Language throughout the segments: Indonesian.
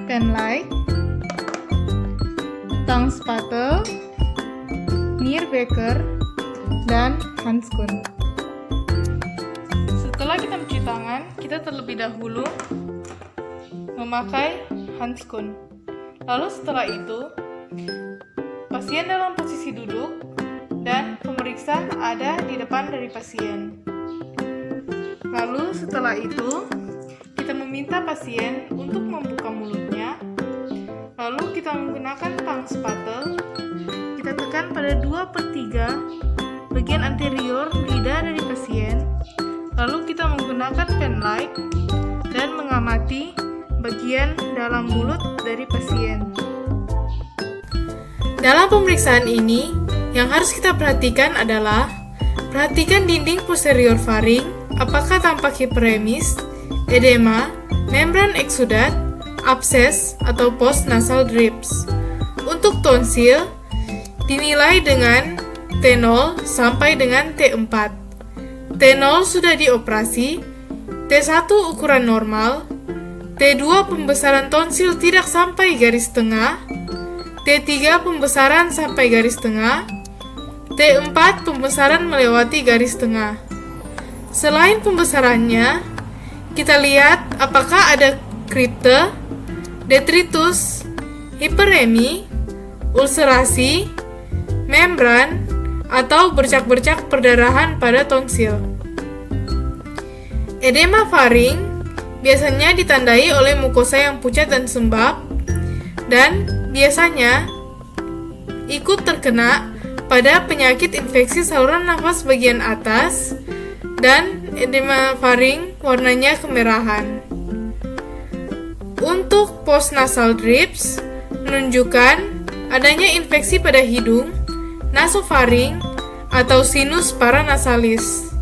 Penlight, Tangspate, Nierbeker, dan Handschoen. Setelah kita mencuci tangan, kita terlebih dahulu memakai Handschoen. Lalu setelah itu, pasien dalam posisi duduk dan pemeriksa ada di depan dari pasien. Lalu setelah itu, kita meminta pasien untuk membuka mulutnya. Lalu kita menggunakan Tangspate. Kita tekan pada 2/3 bagian anterior lidah dari pasien. Lalu kita menggunakan Penlight dan mengamati bagian dalam mulut dari pasien. Dalam pemeriksaan ini, yang harus kita perhatikan adalah perhatikan dinding posterior faring, apakah tampak hiperemis, edema, membran eksudat, abses, atau post-nasal drips. Untuk tonsil, dinilai dengan T0 sampai dengan T4. T0 sudah dioperasi, T1 ukuran normal, T2 pembesaran tonsil tidak sampai garis tengah, T3 pembesaran sampai garis tengah, T4 pembesaran melewati garis tengah. Selain pembesarannya, kita lihat apakah ada kripte, detritus, hiperemi, ulserasi, membran, atau bercak-bercak perdarahan pada tonsil. Edema faring biasanya ditandai oleh mukosa yang pucat dan sembab, dan biasanya ikut terkena pada penyakit infeksi saluran nafas bagian atas, dan edema faring warnanya kemerahan. Untuk postnasal drips menunjukkan adanya infeksi pada hidung, nasofaring, atau sinus paranasalis.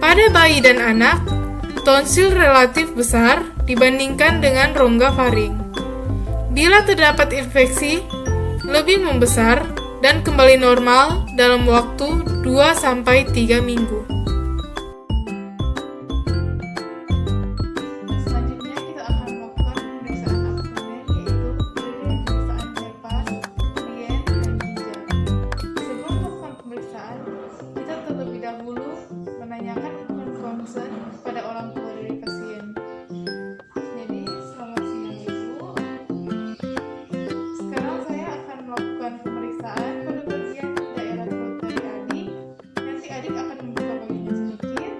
Pada bayi dan anak, tonsil relatif besar dibandingkan dengan rongga faring. Bila terdapat infeksi, lebih membesar dan kembali normal dalam waktu 2-3 minggu. Selanjutnya kita akan melakukan pemeriksaan abdomen, yaitu pemeriksaan bypass, urien, dan ginjal. Sebelum melakukan pemeriksaan, kita terlebih dahulu menanyakan concern kepada orang tua dari pasien. Jadi, selamat siang Ibu. Sekarang saya akan melakukan pemeriksaan pada bagian daerah perut dari adik. Nanti adik akan membuka bagiannya sedikit.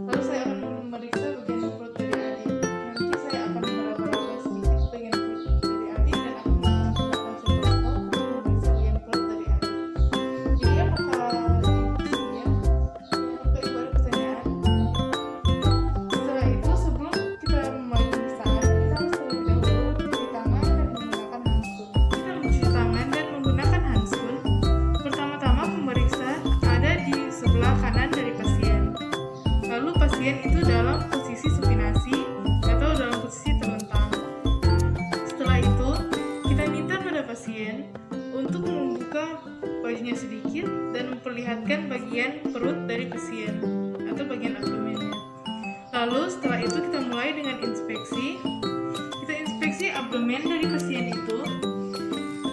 Lalu saya akan memeriksa bagian perut dari adik. Nanti saya akan meraba-raba sedikit bagian perut dari adik dan akan menggunakan stetoskop untuk memeriksa bagian perut dari adik. Jadi apakah Ibu siap? Apakah Ibu ada pertanyaan? Setelah itu, sebelum kita memulai pemeriksaan, kita harus terlebih dahulu mencuci tangan dan menggunakan handscoon. Kita mencuci tangan dan menggunakan handscoon. Pertama-tama pemeriksa ada di sebelah kanan dari pasien. Lalu pasien itu dalam posisi supinasi atau dalam posisi terlentang. Setelah itu, kita minta pada pasien untuk membuka bajunya sedikit dan memperlihatkan bagian perut dari pasien atau bagian abdomennya. Lalu setelah itu kita mulai dengan inspeksi. Kita inspeksi abdomen dari pasien itu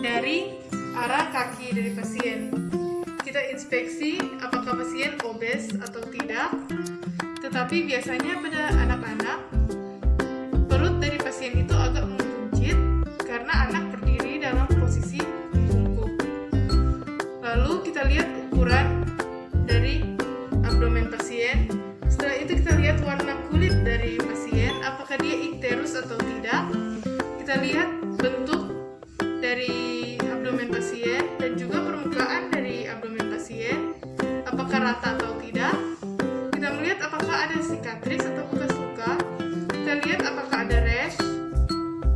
dari arah kaki dari pasien. Kita inspeksi apakah pasien obes atau tidak. Tetapi biasanya pada anak-anak, perut dari pasien itu agak membuncit karena anak berdiri dalam posisi membungkuk. Lalu kita lihat ukuran dari abdomen pasien. Setelah itu kita lihat warna kulit dari pasien, apakah dia ikterus atau tidak. Kita lihat bentuk dari abdomen pasien dan juga permukaan dari abdomen pasien, apakah rata atau tidak. Kita melihat apakah ada sikatris atau bekas luka. Kita lihat apakah ada rash,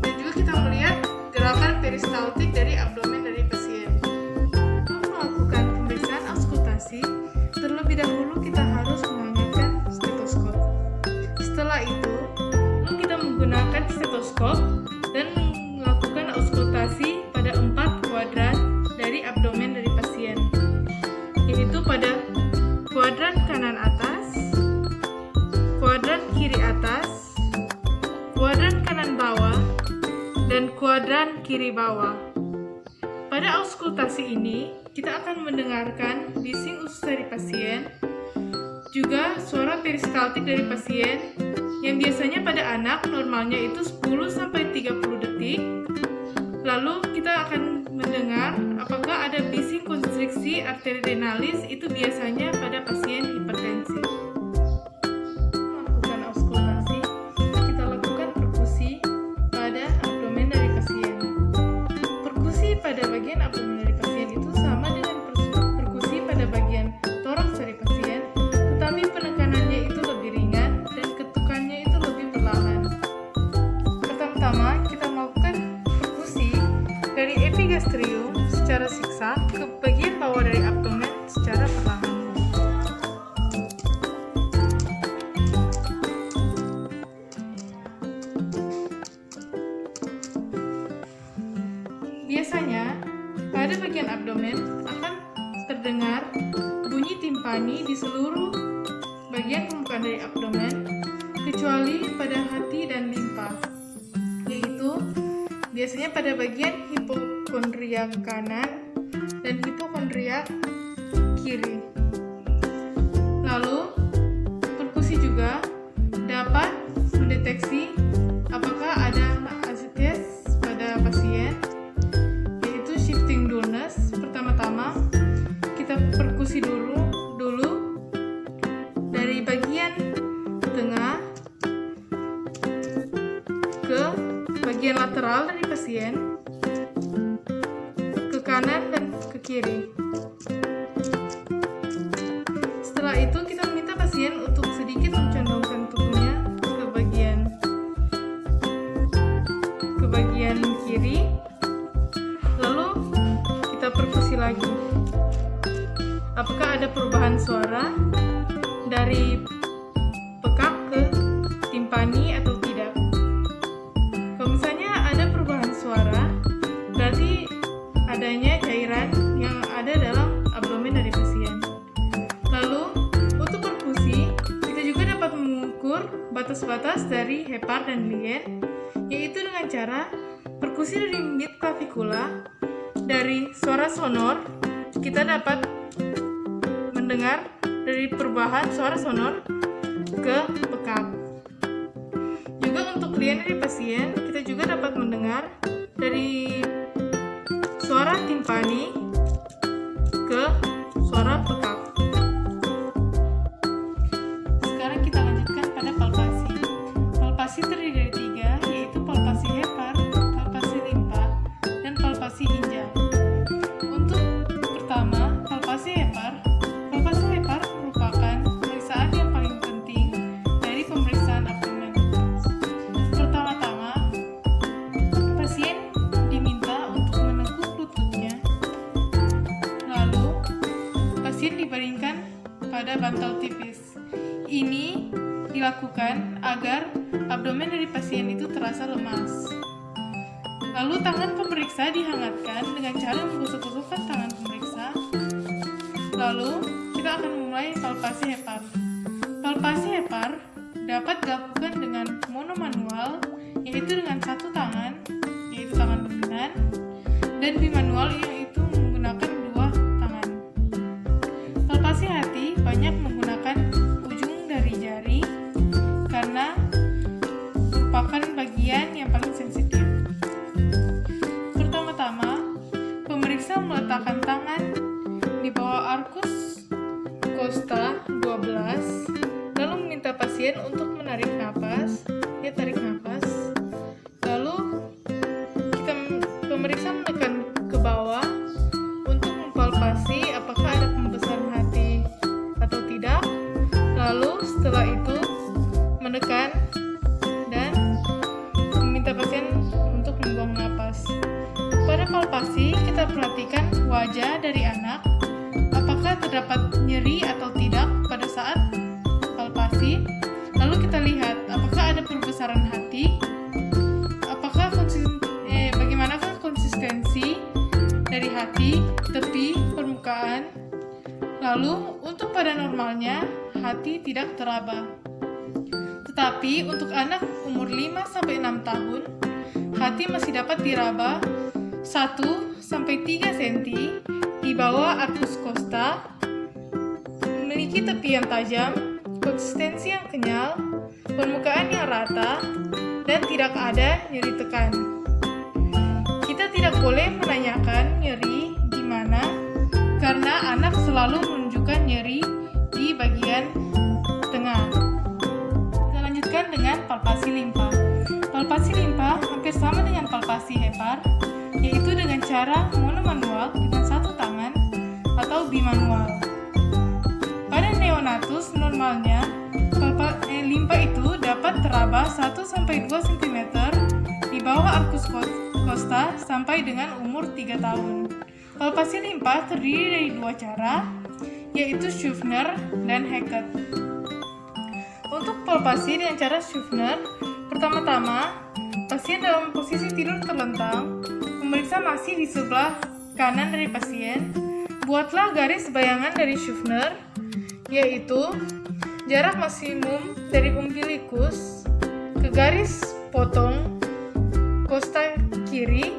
dan juga kita melihat gerakan peristaltik dari abdomen dari pasien. Untuk melakukan pemeriksaan auskultasi, terlebih dahulu kita harus menggunakan stetoskop. Setelah itu, kita menggunakan stetoskop dan melakukan auskultasi pada 4 kuadran dari abdomen dari pasien, yaitu pada dan kuadran kiri bawah. Pada auskultasi ini, kita akan mendengarkan bising usus dari pasien, juga suara peristaltik dari pasien, yang biasanya pada anak normalnya itu 10-30 detik. Lalu kita akan mendengar apakah ada bising konstriksi arteri renalis, itu biasanya pada pasien hipertensi. Melakukan auskultasi, kita lakukan perkusi pada abdomen dari pasien. Perkusi pada bagian abdomen dari pasien itu sama dengan perkusi pada bagian toraks dari pasien, tetapi penekanannya itu lebih ringan dan ketukannya itu lebih perlahan. Pertama-tama kita melakukan perkusi dari epigastrium secara siksa ke bagian bawah dari abdomen secara perlahan. Biasanya pada bagian abdomen akan terdengar bunyi timpani di seluruh bagian permukaan dari abdomen, kecuali pada hati dan limpa, yaitu biasanya pada bagian hipokondriak kanan dan hipokondriak kiri. Lalu, perkusi juga dapat mendeteksi apakah ada azites pada pasien, yaitu shifting dullness. Pertama-tama kita perkusi dulu dari bagian tengah ke bagian lateral dari pasien, ke kanan dan ke kiri. Setelah itu kita meminta pasien untuk sedikit mencondongkan tubuhnya ke bagian kiri. Lalu kita perkusi lagi. Apakah ada perubahan suara dari pekak ke timpani atau tidak? Kalau misalnya ada perubahan suara, berarti adanya cairan yang ada dalam abdomen dari pasien. Lalu, untuk perkusi, kita juga dapat mengukur batas-batas dari hepar dan lien, yaitu dengan cara perkusi dari mid clavicula. Dari suara sonor, kita dapat mendengar dari perubahan suara sonor ke pekak. Juga untuk lien dari pasien, kita juga dapat mendengar dari suara timpani ke suara pekak. Sekarang kita lanjutkan pada palpasi. Palpasi terdiri dari 3, yaitu palpasi hepar, palpasi limpa, dan palpasi ginjal. Untuk pertama, palpasi hepar. Palpasi hepar merupakan pemeriksaan yang paling penting dari pemeriksaan abdomen. Pertama-tama, pasien diminta untuk menekuk lututnya. Lalu, pasien dibaringkan pada bantal tipis. Ini dilakukan agar abdomen dari pasien itu terasa lemas. Lalu tangan pemeriksa dihangatkan dengan cara menggosok-gosokkan tangan pemeriksa. Lalu kita akan memulai palpasi hepar. Palpasi hepar dapat dilakukan dengan monomanual, yaitu dengan satu tangan, yaitu tangan dominan, dan bimanual, yaitu menggunakan 2 tangan. Palpasi hati banyak menggunakan ujung dari jari karena merupakan bagian yang paling sensitif. Pertama-tama, pemeriksa meletakkan tangan di bawah arkus costa 12, lalu meminta pasien untuk menarik napas. Dia tarik napas. Lalu pemeriksa menekan ke bawah untuk mempalpasi apakah ada pembesaran hati atau tidak. Lalu setelah itu menekan dan meminta pasien untuk membuang napas. Pada palpasi kita perhatikan wajah dari anak, apakah terdapat nyeri atau tidak pada saat palpasi. Lalu kita lihat apakah ada perbesaran hati, bagaimanakah konsistensi dari hati, tepi, permukaan. Lalu untuk pada normalnya hati tidak teraba. Tetapi untuk anak umur 5-6 tahun, hati masih dapat diraba 1-3 cm di bawah arcus costa, memiliki tepi yang tajam, konsistensi yang kenyal, permukaan yang rata, dan tidak ada nyeri tekan. Kita tidak boleh menanyakan nyeri di mana, karena anak selalu menunjukkan nyeri di bagian tengah. Kita lanjutkan dengan palpasi limpa. Palpasi limpa hampir sama dengan palpasi hepar, yaitu dengan cara monomanual dengan satu tangan atau bimanual. Pada neonatus normalnya, limpa itu dapat teraba 1-2 cm di bawah arcus costa sampai dengan umur 3 tahun. Palpasi limpa terdiri dari 2 cara, yaitu Schuffner dan Hackett. Untuk palpasi dengan cara Schuffner, pertama-tama, pasien dalam posisi tidur terlentang, pemeriksa masih di sebelah kanan dari pasien. Buatlah garis bayangan dari Schuffner, yaitu jarak maksimum dari umbilikus ke garis potong costa kiri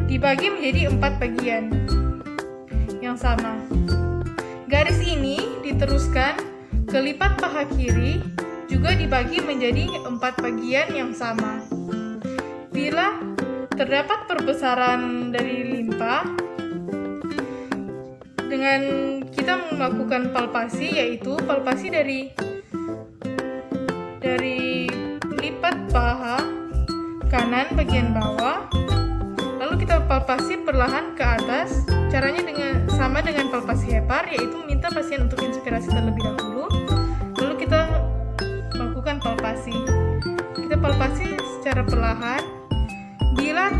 dibagi menjadi 4 bagian yang sama. Garis ini diteruskan ke lipat paha kiri, juga dibagi menjadi 4 bagian yang sama. Bila terdapat perbesaran dari limpa, dengan kita melakukan palpasi, yaitu palpasi dari lipat paha kanan bagian bawah, lalu kita palpasi perlahan ke atas. Caranya sama dengan palpasi hepar, yaitu minta pasien untuk inspirasi terlebih dahulu, lalu kita melakukan palpasi. Kita palpasi secara perlahan. Bila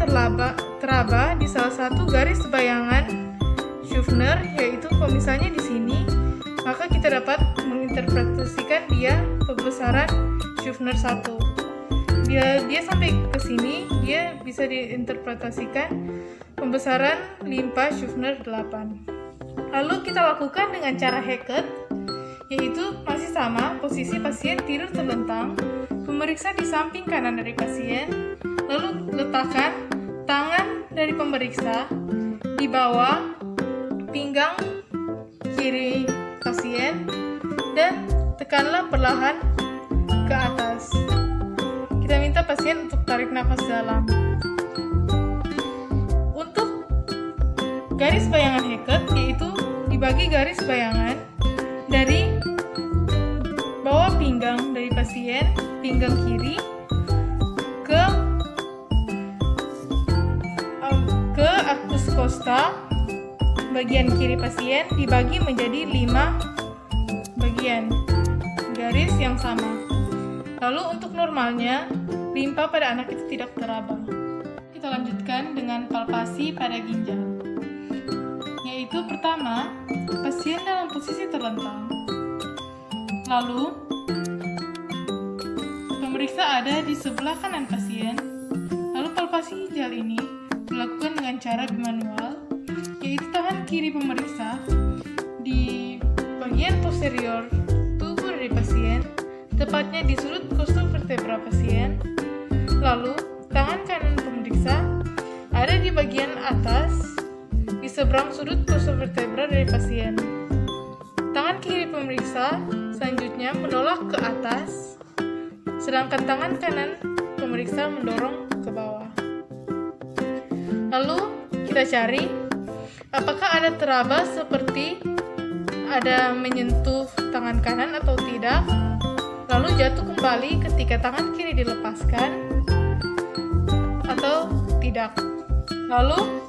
teraba di salah satu garis bayangan Schuffner, yaitu kalau misalnya di sini, maka kita dapat menginterpretasikan dia pembesaran Schuffner 1. Bila dia sampai ke sini, dia bisa diinterpretasikan pembesaran limpa Schuffner 8. Lalu kita lakukan dengan cara Hackett, yaitu masih sama, posisi pasien tidur terlentang, pemeriksa di samping kanan dari pasien, lalu letakkan tangan dari pemeriksa di bawah pinggang kiri pasien dan tekanlah perlahan ke atas. Kita minta pasien untuk tarik nafas dalam. Untuk garis bayangan Hackett, yaitu dibagi garis bayangan dari bawah pinggang dari pasien, pinggang kiri, ke arcus costa bagian kiri pasien, dibagi menjadi 5 bagian garis yang sama. Lalu untuk normalnya, limpa pada anak itu tidak teraba. Kita lanjutkan dengan palpasi pada ginjal, yaitu pertama, pasien dalam posisi terlentang. Lalu pemeriksa ada di sebelah kanan pasien. Lalu palpasi ginjal ini dilakukan dengan cara bimanual, yaitu tangan kiri pemeriksa di bagian posterior tubuh dari pasien, tepatnya di sudut costovertebra pasien. Lalu tangan kanan pemeriksa ada di bagian atas di seberang sudut costovertebra dari pasien. Tangan kiri pemeriksa selanjutnya menolak ke atas, sedangkan tangan kanan pemeriksa mendorong ke bawah. Lalu kita cari apakah ada teraba seperti ada menyentuh tangan kanan atau tidak, lalu jatuh kembali ketika tangan kiri dilepaskan atau tidak. Lalu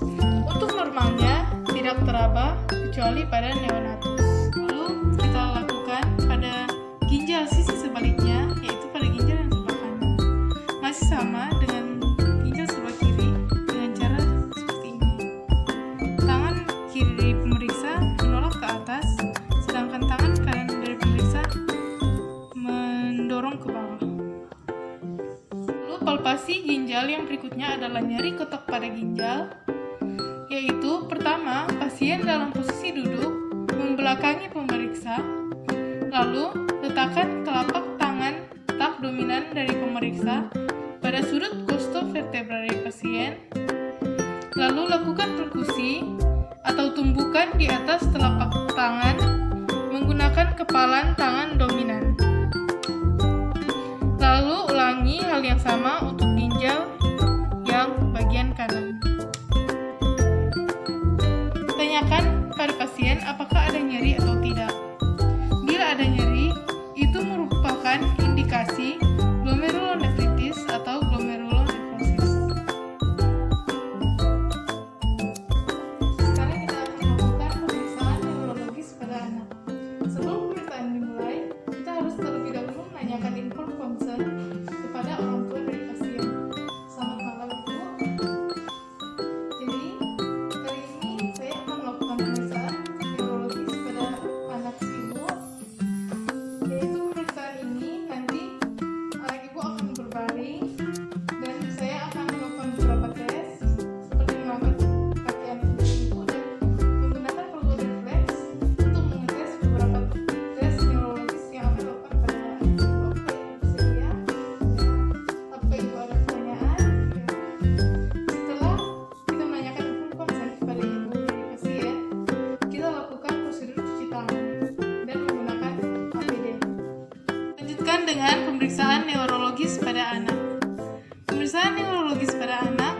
untuk normalnya tidak teraba kecuali pada neonatus. Lalu kita lakukan pada ginjal sisi sebaliknya, yaitu pada ginjal yang sebelah kanan. Masih sama dengan ginjal sebelah kiri dengan cara seperti ini. Tangan kiri dari pemeriksa menolak ke atas, sedangkan tangan kanan dari pemeriksa mendorong ke bawah. Lalu palpasi ginjal yang berikutnya adalah nyeri kotak pada ginjal, yaitu pertama, pasien dalam posisi duduk membelakangi pemeriksa, lalu letakkan telapak tangan tak dominan dari pemeriksa pada pada sudut costovertebra dari pasien. Lalu lakukan perkusi atau tumbukan di atas telapak tangan menggunakan kepalan tangan dominan. Lalu ulangi hal yang sama untuk ginjal yang bagian kanan. Tanyakan pada pasien apakah ada nyeri atau tidak. Bila ada nyeri, itu merupakan indikasi glomerulonefritis atau glomerulonefrosis. Sekarang kita akan melakukan pemeriksaan neurologis pada anak. Sebelum pemeriksaan dimulai, kita harus terlebih dahulu menanyakan inform concern kepada orang tua dari pasien. Selamat malam Ibu. Jadi, kali ini saya akan melakukan pemeriksaan neurologis pada anak Ibu. Yaitu pemeriksaan ini nanti anak Ibu akan berbaring dan saya akan melakukan beberapa tes seperti mengangkat kaki anak Ibu dan menggunakan peluru refleks untuk mengetes beberapa tes neurologis yang akan dilakukan pada anak Ibu. Oke, bersedia? Apakah Ibu ada pertanyaan? Setelah kita menanyakan inform concern kepada Ibu dari pasien, kita lakukan prosedur cuci tangan dan menggunakan APD. Lanjutkan dengan pemeriksaan neurologis pada anak. Pemeriksaan neurologis pada anak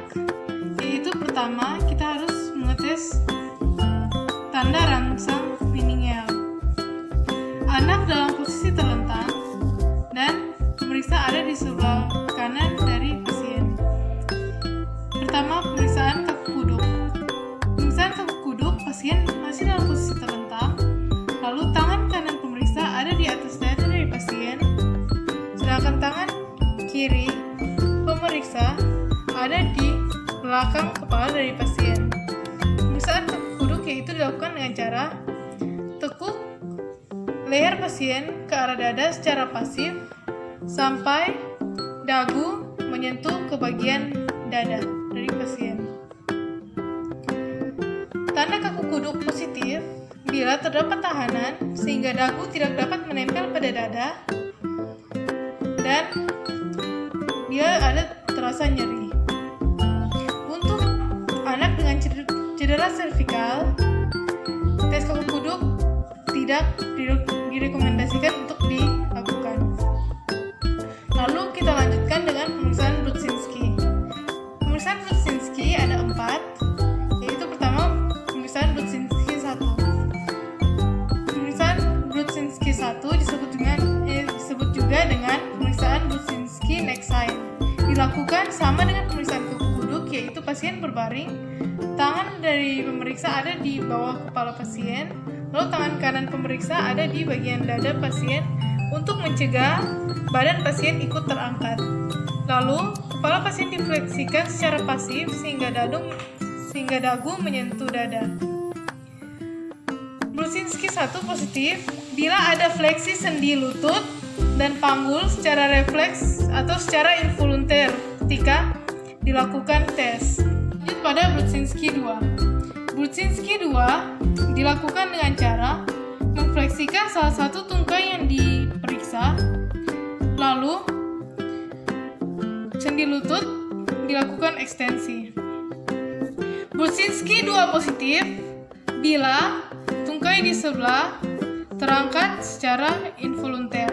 yaitu pertama kita harus mengetes tanda rangsang meningeal. Anak dalam posisi terlentang dan pemeriksa ada di sebelah kanan dari pasien. Pertama, pemeriksaan kaku kuduk. Pemeriksaan kaku kuduk, pasien masih dalam posisi terlentang, lalu tangan kanan pemeriksa ada di atas dada dari pasien, sedangkan tangan kiri pemeriksa ada di belakang kepala dari pasien. Pemeriksaan kaku kuduk yaitu dilakukan dengan cara tekuk leher pasien ke arah dada secara pasif sampai dagu menyentuh ke bagian dada dari pasien. Tanda kaku kuduk positif bila terdapat tahanan sehingga dagu tidak dapat menempel pada dada dan bila ada terasa nyeri. Untuk anak dengan cedera servikal, tes kaku kuduk tidak direkomendasikan untuk dilakukan. Lalu kita lanjutkan dengan pemeriksaan Brudzinski. Pemeriksaan Brudzinski ada 4, yaitu pertama pemeriksaan Brudzinski 1. Pemeriksaan Brudzinski 1 disebut juga dengan pemeriksaan Brudzinski neck sign. Dilakukan sama dengan pemeriksaan kaku kuduk, yaitu pasien berbaring, tangan dari pemeriksa ada di bawah kepala pasien, lalu tangan kanan pemeriksa ada di bagian dada pasien untuk mencegah badan pasien ikut terangkat. Lalu, kepala pasien difleksikan secara pasif sehingga dagu menyentuh dada. Brudzinski 1 positif bila ada fleksi sendi lutut dan panggul secara refleks atau secara involunter ketika dilakukan tes. Lanjut pada Brudzinski 2. Brudzinski 2 dilakukan dengan cara memfleksikan salah satu tungkai yang diperiksa, lalu sendi lutut dilakukan ekstensi. Brudzinski 2 positif bila tungkai di sebelah terangkat secara involunter.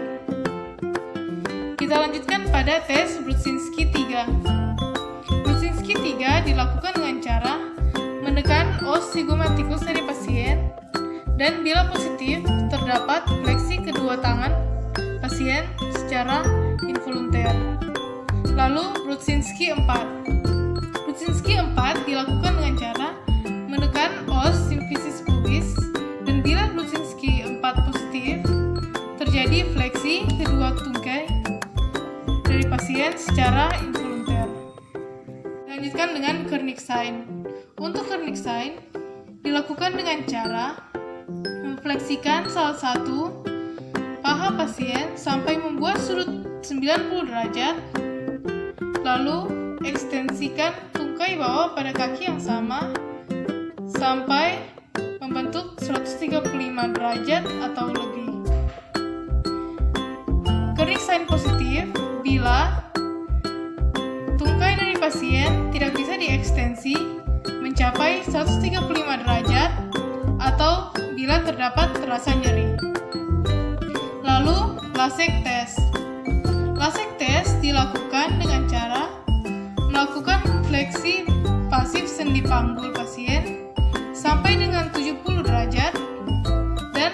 Kita lanjutkan pada tes Brudzinski 3. Brudzinski 3 dilakukan dengan cara menekan os zygomatikus dari pasien dan bila positif terdapat fleksi kedua tangan pasien secara involunter. Lalu Brudzinski 4. Brudzinski 4 dilakukan dengan cara menekan os symphysis pubis dan bila Brudzinski 4 positif terjadi fleksi kedua tungkai dari pasien secara involunter. Lanjutkan dengan Kernig sign. Untuk Kernig sign dilakukan dengan cara memfleksikan salah satu paha pasien sampai membuat sudut 90 derajat, lalu ekstensikan tungkai bawah pada kaki yang sama sampai membentuk 135 derajat atau lebih. Kernig sign positif bila pasien tidak bisa diekstensi mencapai 135 derajat atau bila terdapat rasa nyeri. Lalu, LASIK test. LASIK test dilakukan dengan cara melakukan fleksi pasif sendi panggul pasien sampai dengan 70 derajat, dan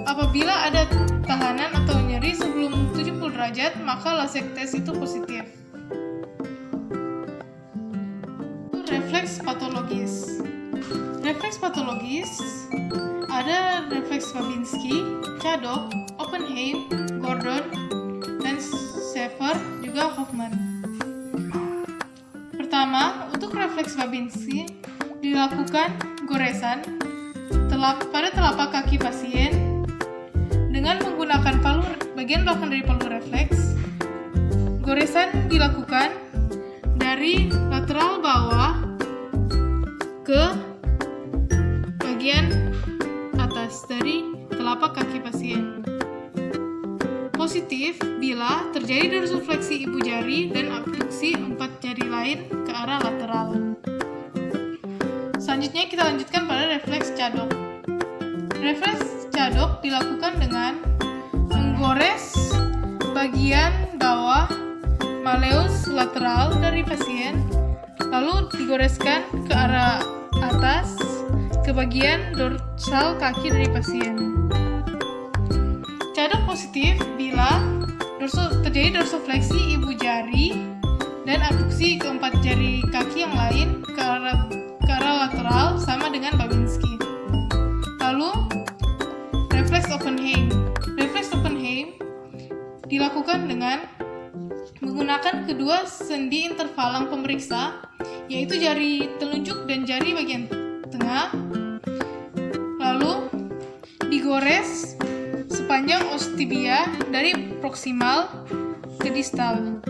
apabila ada tahanan atau nyeri sebelum 70 derajat, maka LASIK test itu positif. Refleks patologis. Refleks patologis ada refleks Babinski, Chaddock, Oppenheim, Gordon, dan Schaeffer, juga Hoffman. Pertama, untuk refleks Babinski dilakukan goresan pada telapak kaki pasien dengan menggunakan bagian belakang dari palu refleks. Goresan dilakukan dari lateral bawah ke bagian atas dari telapak kaki pasien. Positif bila terjadi dorsifleksi ibu jari dan abduksi 4 jari lain ke arah lateral. Selanjutnya kita lanjutkan pada refleks Chaddock. Refleks Chaddock dilakukan dengan menggores bagian bawah malleus lateral dari pasien, lalu digoreskan ke arah atas ke bagian dorsal kaki dari pasien. Chaddock positif bila terjadi dorsifleksi ibu jari dan abduksi keempat jari kaki yang lain ke arah lateral sama dengan Babinski. Lalu refleks Oppenheim. Refleks Oppenheim dilakukan dengan menggunakan kedua sendi intervalang pemeriksa, yaitu jari telunjuk dan jari bagian tengah, lalu digores sepanjang os tibia dari proksimal ke distal.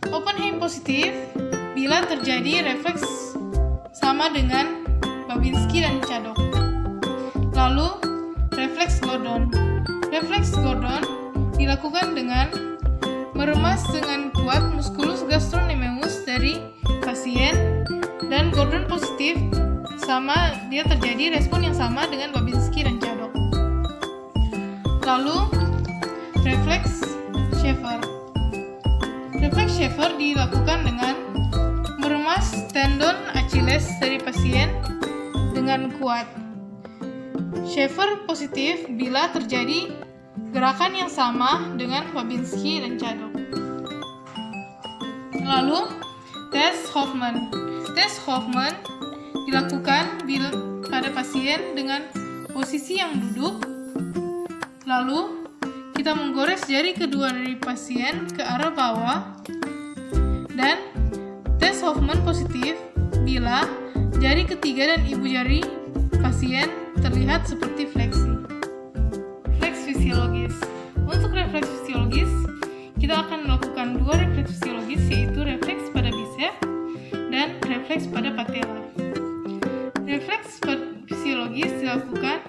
Oppenheim positif bila terjadi refleks sama dengan Babinski dan Chaddock. Lalu refleks Gordon. Refleks Gordon dilakukan dengan meremas dengan kuat musculus gastrocnemius dari pasien, dan Gordon positif dia terjadi respon yang sama dengan Babinski dan Chaddock. Lalu refleks Schaeffer. Refleks Schaeffer dilakukan dengan meremas tendon Achilles dari pasien dengan kuat. Schaeffer positif bila terjadi gerakan yang sama dengan Babinski dan Chaddock. Lalu, tes Hoffman. Tes Hoffman dilakukan pada pasien dengan posisi yang duduk, lalu kita menggores jari kedua dari pasien ke arah bawah, dan tes Hoffman positif bila jari ketiga dan ibu jari pasien terlihat seperti fleksi. Refleks fisiologis. Untuk refleks fisiologis, kita akan melakukan dua refleks fisiologis, yaitu refleks pada bisep dan refleks pada patella. Refleks fisiologis dilakukan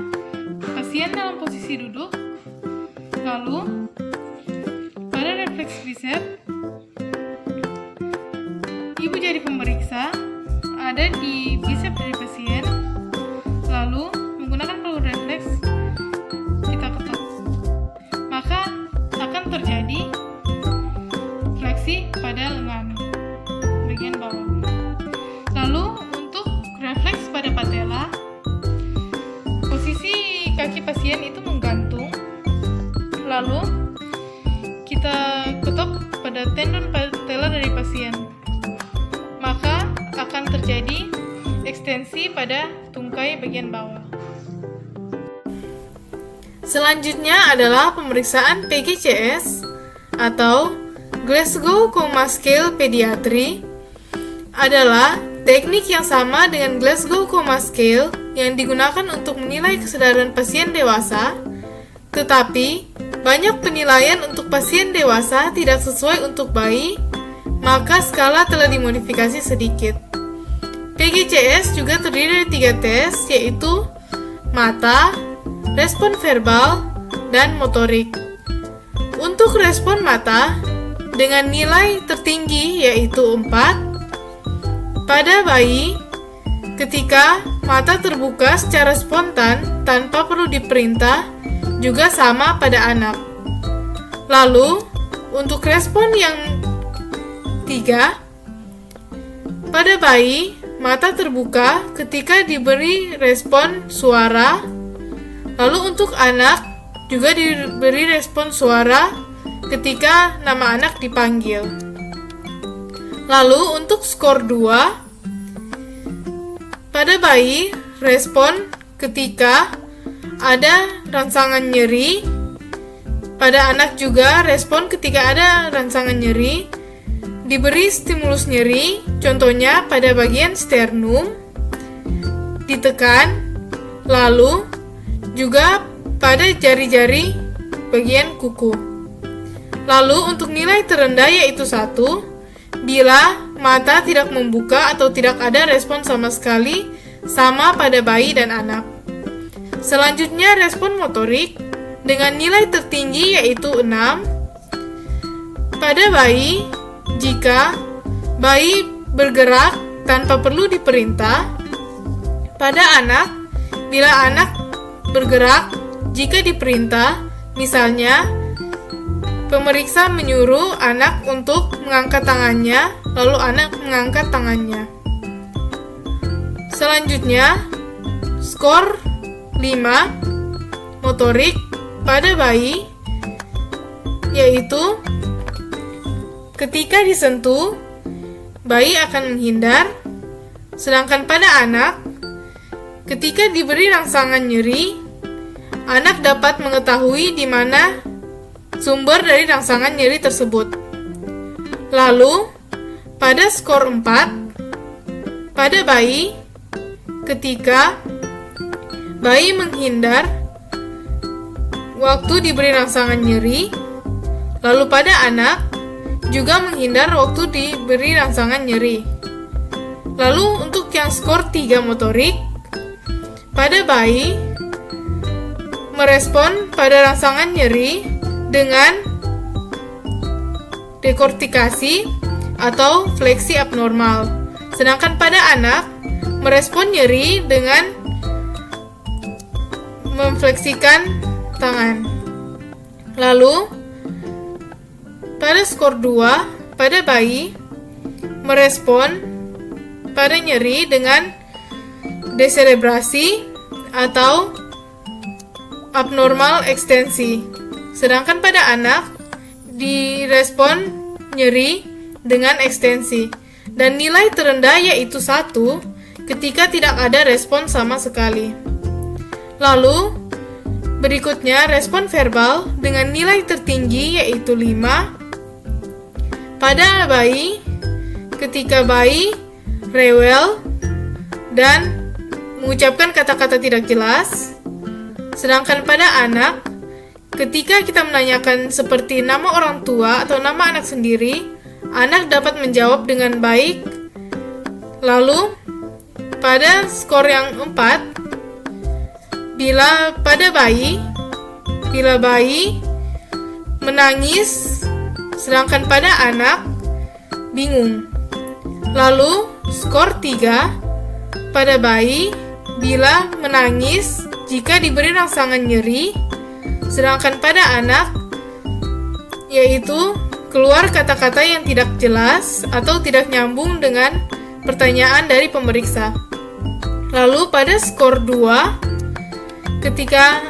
pasien dalam posisi duduk, lalu pada refleks bisep, ibu jari pemeriksa ada di bisep dari pasien, lalu menggunakan palu refleks kita ketuk, maka akan terjadi fleksi pada lengan bagian bawah. Lalu untuk refleks pada patella, posisi kaki pasien itu menggantung, lalu kita ketuk pada tendon patella dari pasien, maka akan terjadi ekstensi pada tungkai bagian bawah. Selanjutnya adalah pemeriksaan PGCS atau Glasgow Coma Scale Pediatry. Adalah teknik yang sama dengan Glasgow Coma Scale yang digunakan untuk menilai kesadaran pasien dewasa, tetapi banyak penilaian untuk pasien dewasa tidak sesuai untuk bayi, maka skala telah dimodifikasi sedikit. PGCS juga terdiri dari 3 tes, yaitu mata, respon verbal, dan motorik. Untuk respon mata, dengan nilai tertinggi yaitu 4 pada bayi ketika mata terbuka secara spontan tanpa perlu diperintah, juga sama pada anak. Lalu, untuk respon yang 3, pada bayi mata terbuka ketika diberi respon suara. Lalu untuk anak juga diberi respon suara ketika nama anak dipanggil. Lalu untuk skor 2, pada bayi respon ketika ada rangsangan nyeri. Pada anak juga respon ketika ada rangsangan nyeri, diberi stimulus nyeri, contohnya pada bagian sternum, ditekan, lalu juga pada jari-jari bagian kuku. Lalu untuk nilai terendah yaitu 1, bila mata tidak membuka atau tidak ada respon sama sekali, sama pada bayi dan anak. Selanjutnya respon motorik dengan nilai tertinggi yaitu 6 pada bayi jika bayi bergerak tanpa perlu diperintah. Pada anak, bila anak bergerak jika diperintah, misalnya pemeriksa menyuruh anak untuk mengangkat tangannya, lalu anak mengangkat tangannya. Selanjutnya, skor 5 motorik pada bayi yaitu ketika disentuh, bayi akan menghindar, sedangkan pada anak, ketika diberi rangsangan nyeri, anak dapat mengetahui di mana sumber dari rangsangan nyeri tersebut. Lalu, pada skor 4, pada bayi, ketika bayi menghindar waktu diberi rangsangan nyeri, lalu pada anak juga menghindar waktu diberi rangsangan nyeri. Lalu untuk yang skor 3 motorik, pada bayi merespon pada rangsangan nyeri dengan dekortikasi atau fleksi abnormal. Sedangkan pada anak merespon nyeri dengan memfleksikan tangan. Lalu pada skor 2, pada bayi merespon pada nyeri dengan deserebrasi atau abnormal ekstensi. Sedangkan pada anak direspon nyeri dengan ekstensi. Dan nilai terendah yaitu 1 ketika tidak ada respon sama sekali. Lalu berikutnya respon verbal dengan nilai tertinggi yaitu 5 pada bayi ketika bayi rewel dan mengucapkan kata-kata tidak jelas. Sedangkan pada anak, ketika kita menanyakan seperti nama orang tua atau nama anak sendiri, anak dapat menjawab dengan baik. Lalu, pada skor yang 4, bila bayi menangis, sedangkan pada anak bingung. Lalu, skor 3, pada bayi bila menangis jika diberi rangsangan nyeri, sedangkan pada anak yaitu keluar kata-kata yang tidak jelas atau tidak nyambung dengan pertanyaan dari pemeriksa. Lalu pada skor 2, ketika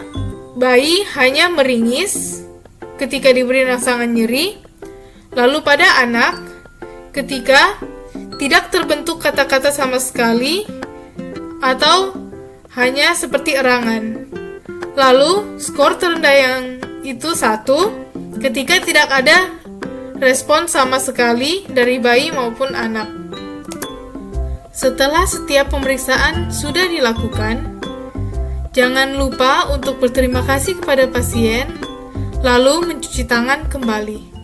bayi hanya meringis ketika diberi rangsangan nyeri. Lalu pada anak, ketika tidak terbentuk kata-kata sama sekali atau hanya seperti erangan. Lalu skor terendah yang itu 1 ketika tidak ada respon sama sekali dari bayi maupun anak. Setelah setiap pemeriksaan sudah dilakukan, jangan lupa untuk berterima kasih kepada pasien, lalu mencuci tangan kembali.